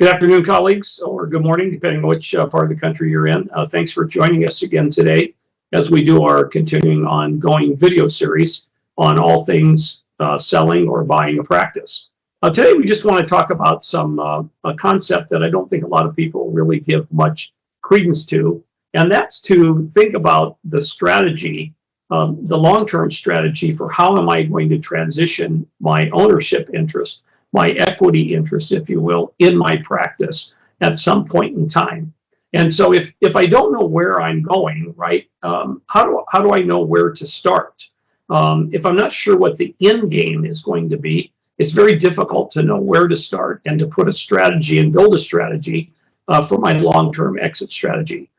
Good afternoon, colleagues, or good morning, depending on which part of the country you're in. Thanks for joining us again today as we do our continuing ongoing video series on all things selling or buying a practice. Today, we just want to talk about a concept that I don't think a lot of people really give much credence to, and that's to think about the strategy, the long-term strategy for how am I going to transition my ownership interest, my equity interest, if you will, in my practice at some point in time. And so if I don't know where I'm going, right, how do I know where to start? If I'm not sure what the end game is going to be, it's very difficult to know where to start and to put a strategy and build a strategy for my long-term exit strategy.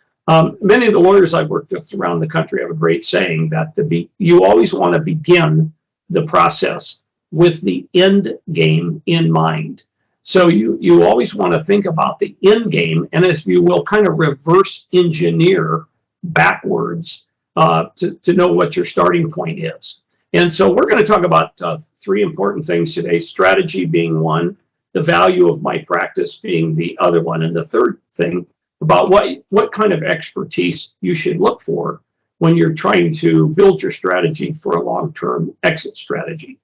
Many of the lawyers I've worked with around the country have a great saying that you always want to begin the process with the end game in mind. So you always want to think about the end game, and as you will kind of reverse engineer backwards to know what your starting point is. And so we're going to talk about three important things today, strategy being one, the value of my practice being the other one, and the third thing about what kind of expertise you should look for when you're trying to build your strategy for a long-term exit strategy.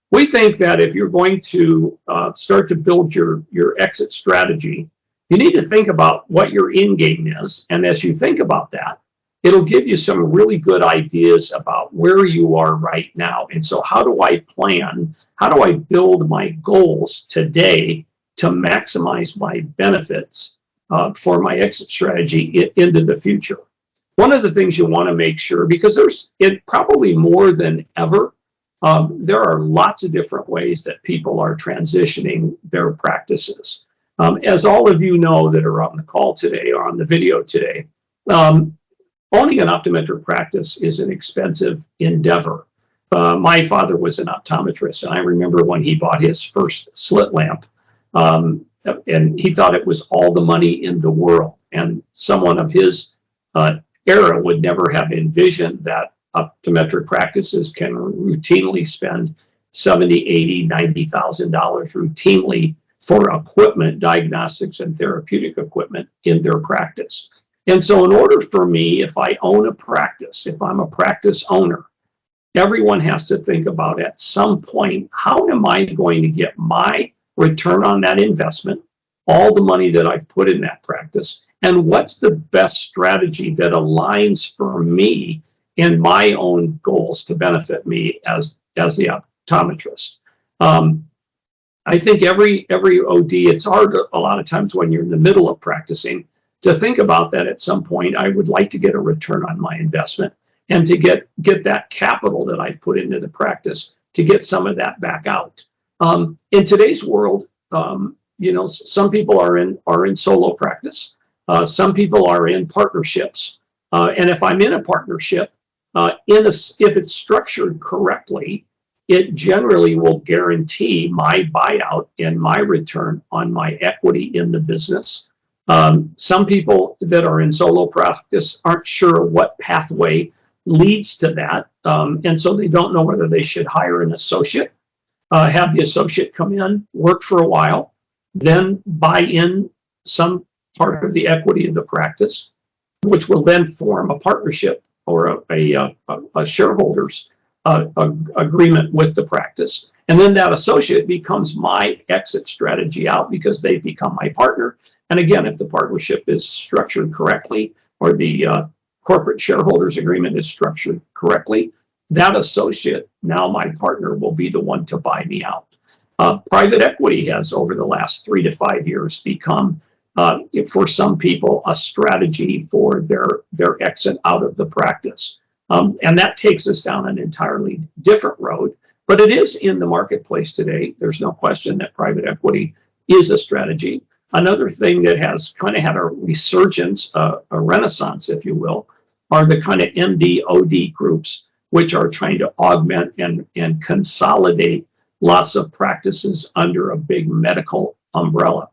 We think that if you're going to start to build your exit strategy, you need to think about what your end game is. And as you think about that, it'll give you some really good ideas about where you are right now. And so how do I plan? How do I build my goals today to maximize my benefits for my exit strategy into the future? One of the things you want to make sure, because there's probably more than ever, there are lots of different ways that people are transitioning their practices. As all of you know that are on the call today or on the video today, owning an optometric practice is an expensive endeavor. My father was an optometrist, and I remember when he bought his first slit lamp, and he thought it was all the money in the world. And someone of his era would never have envisioned that optometric practices can routinely spend $70,000, $80,000, $90,000 routinely for equipment, diagnostics and therapeutic equipment in their practice. And so in order for me, if I own a practice, if I'm a practice owner, everyone has to think about at some point, how am I going to get my return on that investment, all the money that I've put in that practice, and what's the best strategy that aligns for me in my own goals to benefit me as the optometrist. I think every OD, it's hard a lot of times when you're in the middle of practicing to think about that at some point. I would like to get a return on my investment and to get that capital that I've put into the practice to get some of that back out. In today's world, some people are in solo practice. Some people are in partnerships. And if I'm in a partnership, if it's structured correctly, it generally will guarantee my buyout and my return on my equity in the business. Some people that are in solo practice aren't sure what pathway leads to that, and so they don't know whether they should hire an associate, have the associate come in, work for a while, then buy in some part of the equity of the practice, which will then form a partnership or a shareholders agreement with the practice. And then that associate becomes my exit strategy out because they've become my partner. And again, if the partnership is structured correctly or the corporate shareholders agreement is structured correctly, that associate, now my partner, will be the one to buy me out. Private equity has, over the last 3 to 5 years, become for some people, a strategy for their exit out of the practice. And that takes us down an entirely different road, but it is in the marketplace today. There's no question that private equity is a strategy. Another thing that has kind of had a resurgence, a renaissance, if you will, are the kind of MD-OD groups, which are trying to augment and consolidate lots of practices under a big medical umbrella.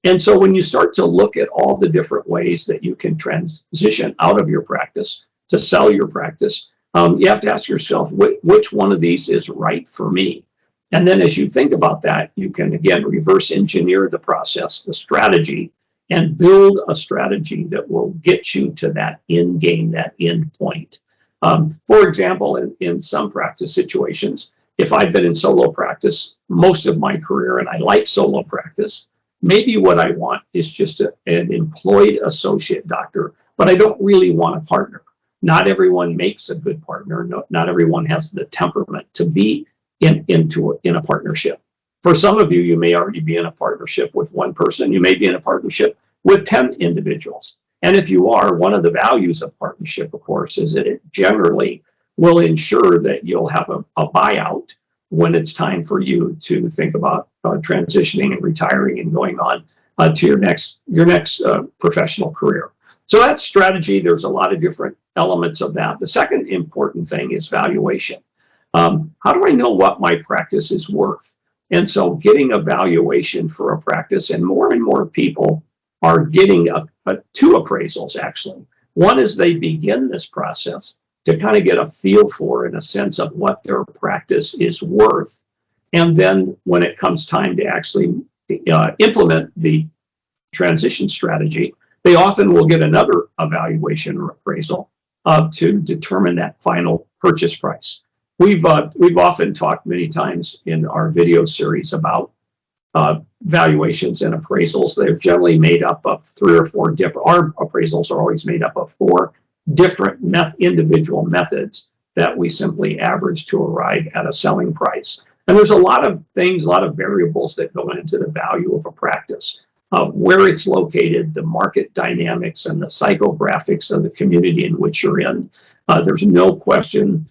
And so when you start to look at all the different ways that you can transition out of your practice to sell your practice, you have to ask yourself, which one of these is right for me? And then as you think about that, you can, again, reverse engineer the process, the strategy, and build a strategy that will get you to that end game, that end point. For example, in some practice situations, if I've been in solo practice most of my career and I like solo practice, maybe what I want is just an employed associate doctor, but I don't really want a partner. Not everyone makes a good partner. Not everyone has the temperament to be in a partnership. For some of you, you may already be in a partnership with one person. You may be in a partnership with 10 individuals. And if you are, one of the values of partnership, of course, is that it generally will ensure that you'll have a buyout when it's time for you to think about transitioning and retiring and going on to your next professional career. So that's strategy. There's a lot of different elements of that. The second important thing is valuation. How do I know what my practice is worth? And so getting a valuation for a practice, and more people are getting two appraisals, actually. One is they begin this process to kind of get a feel for and a sense of what their practice is worth. And then when it comes time to actually implement the transition strategy, they often will get another evaluation or appraisal to determine that final purchase price. We've often talked many times in our video series about valuations and appraisals. They're generally made up of 3 or 4 different, our appraisals are always made up of 4 different individual methods that we simply average to arrive at a selling price. And there's a lot of things, a lot of variables that go into the value of a practice. Where it's located, the market dynamics, and the psychographics of the community in which you're in. There's no question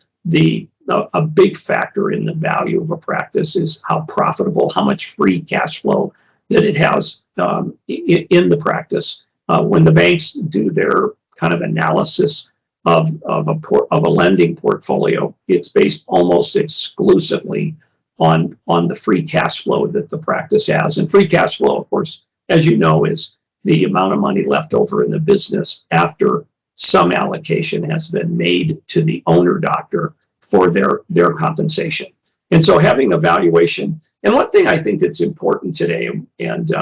a big factor in the value of a practice is how profitable, how much free cash flow that it has in the practice. When the banks do their kind of analysis of a lending portfolio, it's based almost exclusively on the free cash flow that the practice has. And free cash flow, of course, as you know, is the amount of money left over in the business after some allocation has been made to the owner doctor for their compensation. And so having a valuation, and one thing I think that's important today, and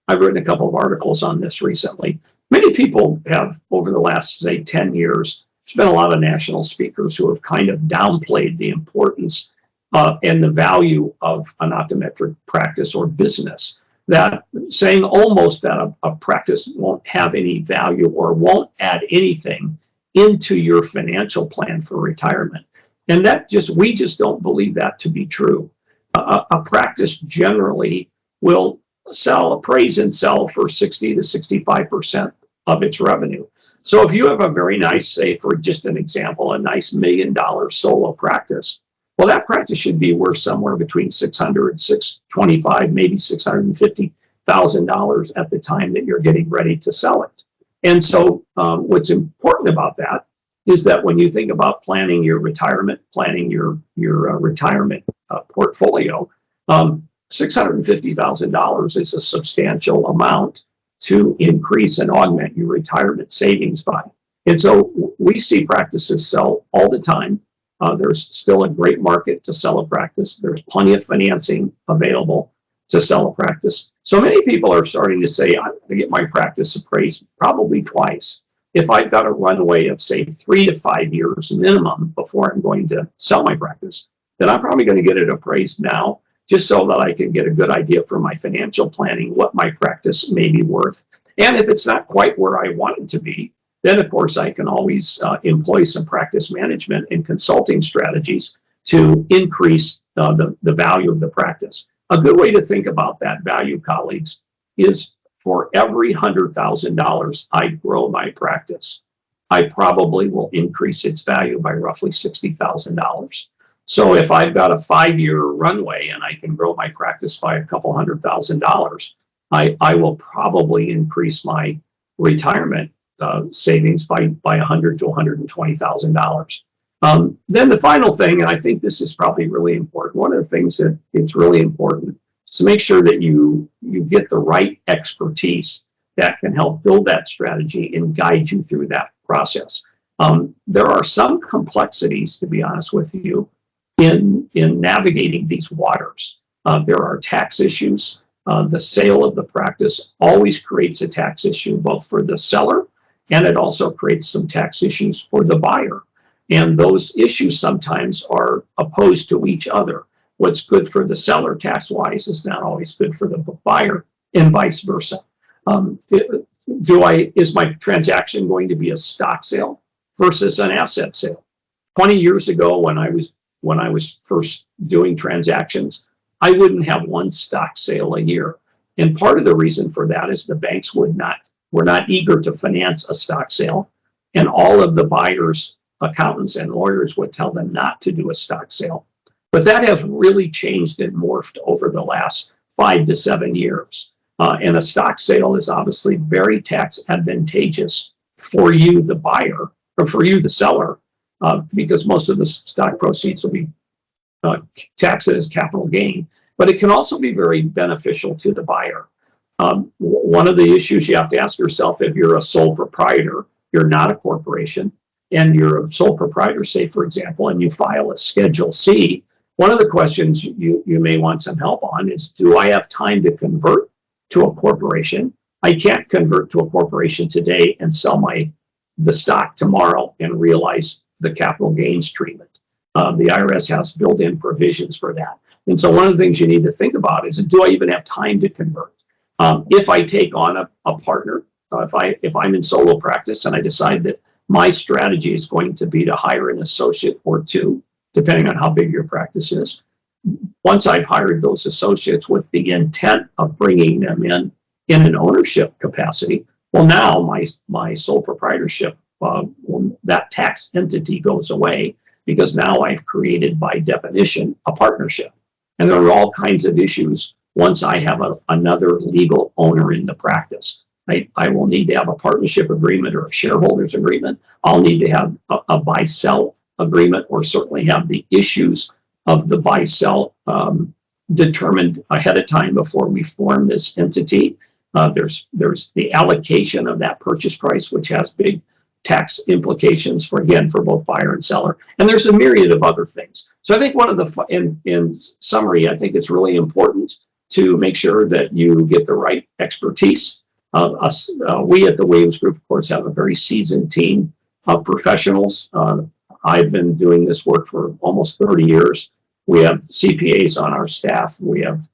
I've written a couple of articles on this recently, many people have, over the last, say, 10 years, there's been a lot of national speakers who have kind of downplayed the importance and the value of an optometric practice or business. That saying almost that a practice won't have any value or won't add anything into your financial plan for retirement. And we just don't believe that to be true. A practice generally will appraise and sell for 60 to 65% of its revenue. So if you have a very nice, say for just an example, a nice $1 million solo practice, well, that practice should be worth somewhere between $600,000 and $625,000, maybe $650,000 at the time that you're getting ready to sell it. And so what's important about that is that when you think about planning your retirement, planning your retirement portfolio, $650,000 is a substantial amount to increase and augment your retirement savings by. And so we see practices sell all the time. There's still a great market to sell a practice. There's plenty of financing available to sell a practice. So many people are starting to say, I'm going to get my practice appraised probably twice. If I've got a runway of, say, 3 to 5 years minimum before I'm going to sell my practice, then I'm probably going to get it appraised now, just so that I can get a good idea for my financial planning, what my practice may be worth. And if it's not quite where I want it to be, then of course I can always employ some practice management and consulting strategies to increase the value of the practice. A good way to think about that value, colleagues, is for every $100,000 I grow my practice, I probably will increase its value by roughly $60,000. So if I've got a 5-year runway and I can grow my practice by a couple $100,000, I will probably increase my retirement savings by $100,000 to $120,000. Then the final thing, and I think this is probably really important, one of the things that is really important is to make sure that you get the right expertise that can help build that strategy and guide you through that process. There are some complexities, to be honest with you, in navigating these waters. There are tax issues. The sale of the practice always creates a tax issue, both for the seller, and it also creates some tax issues for the buyer. And those issues sometimes are opposed to each other. What's good for the seller tax-wise is not always good for the buyer, and vice versa. Is my transaction going to be a stock sale versus an asset sale? 20 years ago, when I was first doing transactions, I wouldn't have one stock sale a year. And part of the reason for that is the banks were not eager to finance a stock sale. And all of the buyers, accountants, and lawyers would tell them not to do a stock sale. But that has really changed and morphed over the last 5 to 7 years. And a stock sale is obviously very tax advantageous for you, the buyer, or for you, the seller, because most of the stock proceeds will be taxed as capital gain. But it can also be very beneficial to the buyer. One of the issues you have to ask yourself, if you're a sole proprietor, you're not a corporation, and you're a sole proprietor, say, for example, and you file a Schedule C, one of the questions you may want some help on is, do I have time to convert to a corporation? I can't convert to a corporation today and sell the stock tomorrow and realize the capital gains treatment. The IRS has built-in provisions for that. And so one of the things you need to think about is, do I even have time to convert? If I take on a partner, if I'm in solo practice and I decide that my strategy is going to be to hire an associate or two, depending on how big your practice is, once I've hired those associates with the intent of bringing them in an ownership capacity, well, now my sole proprietorship, that tax entity goes away, because now I've created, by definition, a partnership. And there are all kinds of issues once I have another legal owner in the practice. I will need to have a partnership agreement or a shareholders agreement. I'll need to have a buy-sell agreement, or certainly have the issues of the buy-sell determined ahead of time before we form this entity. There's the allocation of that purchase price, which has big tax implications for both buyer and seller. And there's a myriad of other things. So I think in summary, I think it's really important to make sure that you get the right expertise. We at the Williams Group, of course, have a very seasoned team of professionals. I've been doing this work for almost 30 years. We have CPAs on our staff. We have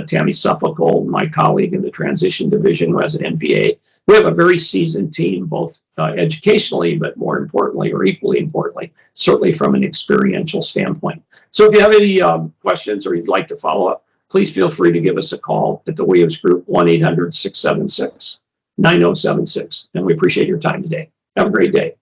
Tammy Suffolk, my colleague in the transition division, who has an MBA. We have a very seasoned team, both educationally, but more importantly, or equally importantly, certainly from an experiential standpoint. So if you have any questions or you'd like to follow up, please feel free to give us a call at the Williams Group, 1-800-676-9076. And we appreciate your time today. Have a great day.